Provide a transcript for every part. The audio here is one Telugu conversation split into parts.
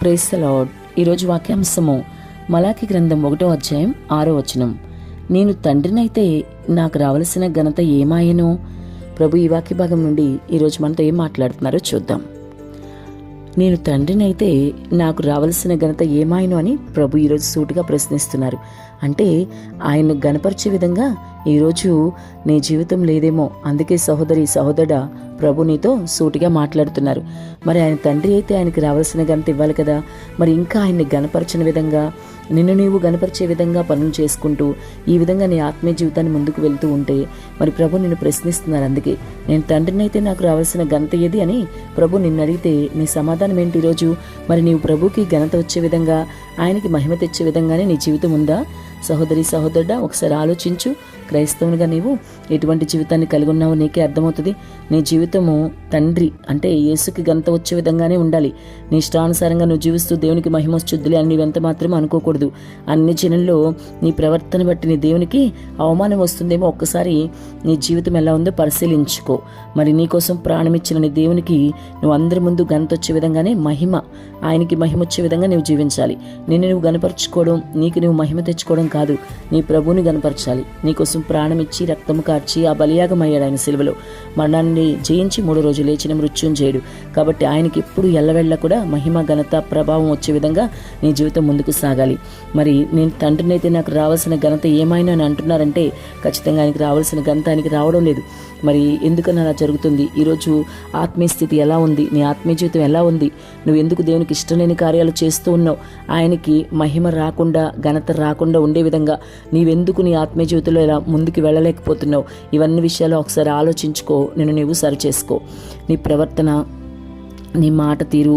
Praise the lord. ఈరోజు వాక్యాంశము మలాకి గ్రంథం 1వ అధ్యాయం 6వ వచనం. నేను తండ్రినైతే నాకు రావలసిన ఘనత ఏమాయను? ప్రభు ఈ వాక్య భాగం నుండి ఈరోజు మనతో ఏం మాట్లాడుతున్నారో చూద్దాం. నేను తండ్రినైతే నాకు రావలసిన ఘనత ఏమాయను అని ప్రభు ఈరోజు సూటిగా ప్రశ్నిస్తున్నారు. అంటే ఆయన్ను గణపరిచే విధంగా ఈరోజు నీ జీవితం లేదేమో. అందుకే సహోదరుడా ప్రభు నీతో సూటిగా మాట్లాడుతున్నారు. మరి ఆయన తండ్రి అయితే ఆయనకి రావాల్సిన ఘనత ఇవ్వాలి కదా. మరి ఇంకా ఆయన్ని గణపరచిన విధంగా, నిన్ను నీవు గణపరిచే విధంగా పనులు చేసుకుంటూ ఈ విధంగా నీ ఆత్మీయ జీవితాన్ని ముందుకు వెళ్తూ ఉంటే మరి ప్రభు నిన్ను ప్రశ్నిస్తున్నారు. అందుకే నేను తండ్రిని అయితే నాకు రావాల్సిన ఘనత ఏది అని ప్రభు నిన్ను అడిగితే నీ సమాధానం ఏంటి ఈరోజు? మరి నీవు ప్రభుకి ఘనత వచ్చే విధంగా, ఆయనకి మహిమ తెచ్చే విధంగానే నీ జీవితం ఉందా? సహోదరుడా ఒకసారి ఆలోచించు. క్రైస్తవునిగా నీవు ఎటువంటి జీవితాన్ని కలిగి ఉన్నావో నీకే అర్థమవుతుంది. నీ జీవితము తండ్రి అంటే యేసుకి ఘనత వచ్చే విధంగానే ఉండాలి. నీ ఇష్టానుసారంగా నువ్వు జీవిస్తూ దేవునికి మహిమ వచ్చుద్దులే అని నువ్వెంత మాత్రం అనుకోకూడదు. అన్ని జనంలో నీ ప్రవర్తన బట్టి నీ దేవునికి అవమానం వస్తుందేమో. ఒక్కసారి నీ జీవితం ఎలా ఉందో పరిశీలించుకో. మరి నీకోసం ప్రాణం ఇచ్చిన నీ దేవునికి నువ్వు అందరి ముందు ఘనత వచ్చే విధంగానే ఆయనకి మహిమ వచ్చే విధంగా నువ్వు జీవించాలి. నిన్ను నువ్వు గనపరచుకోవడం, నీకు నువ్వు మహిమ తెచ్చుకోవడం కాదు, నీ ప్రభువుని గనపరచాలి. నీకోసం ప్రాణం ఇచ్చి రక్తము కార్చి ఆ బలియాగం అయ్యాడు ఆయన సిలువలో. మరణాన్ని జయించి 3 రోజులు లేచిన మృత్యుంజయుడు. కాబట్టి ఆయనకి ఎప్పుడు ఎల్లవెళ్ళ కూడా మహిమ, ఘనత, ప్రభావం వచ్చే విధంగా నీ జీవితం ముందుకు సాగాలి. మరి నేను తండ్రినైతే నాకు రావాల్సిన ఘనత ఏమైనా అని అంటున్నారంటే ఖచ్చితంగా ఆయనకి రావాల్సిన ఘనత ఆయనకి రావడం లేదు. మరి ఎందుకని అలా జరుగుతుంది? ఈరోజు ఆత్మీయ స్థితి ఎలా ఉంది? నీ ఆత్మీయ జీవితం ఎలా ఉంది? నువ్వు ఎందుకు దేవునికి ఇష్టం లేని కార్యాలు చేస్తూ ఉన్నావు? ఆయనకి మహిమ రాకుండా, ఘనత రాకుండా ఉండే విధంగా నీవెందుకు నీ ఆత్మీయ జీవితంలో ఇలా ముందుకు వెళ్ళలేకపోతున్నావు? ఇవన్నీ విషయాలు ఒకసారి ఆలోచించుకో. నిన్ను నీవు సరిచేసుకో. నీ ప్రవర్తన, నీ మాట తీరు,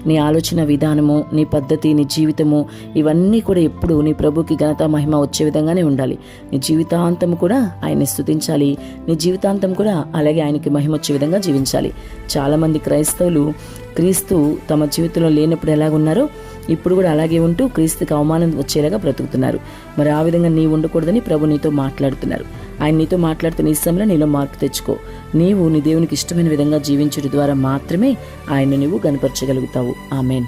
నీ ఆలోచన విధానము, నీ పద్ధతి, నీ జీవితము ఇవన్నీ కూడా ఎప్పుడు నీ ప్రభుకి ఘనత, మహిమ వచ్చే విధంగానే ఉండాలి. నీ జీవితాంతం కూడా ఆయన్ని స్తుతించాలి. నీ జీవితాంతం కూడా అలాగే ఆయనకి మహిమ వచ్చే విధంగా జీవించాలి. చాలామంది క్రైస్తవులు క్రీస్తు తమ జీవితంలో లేనప్పుడు ఎలాగున్నారో ఇప్పుడు కూడా అలాగే ఉంటూ క్రీస్తుకి అవమానం వచ్చేలాగా బ్రతుకుతున్నారు. మరి ఆ విధంగా నీవు ఉండకూడదని ప్రభు నీతో మాట్లాడుతున్నారు. ఆయన నీతో మాట్లాడుతున్న ఈ సమయంలో నీలో మార్పు తెచ్చుకో. నీవు నీ దేవునికి ఇష్టమైన విధంగా జీవించడం ద్వారా మాత్రమే ఆయన్ని నువ్వు గనపరచగలుగుతావు. ఆమేన్.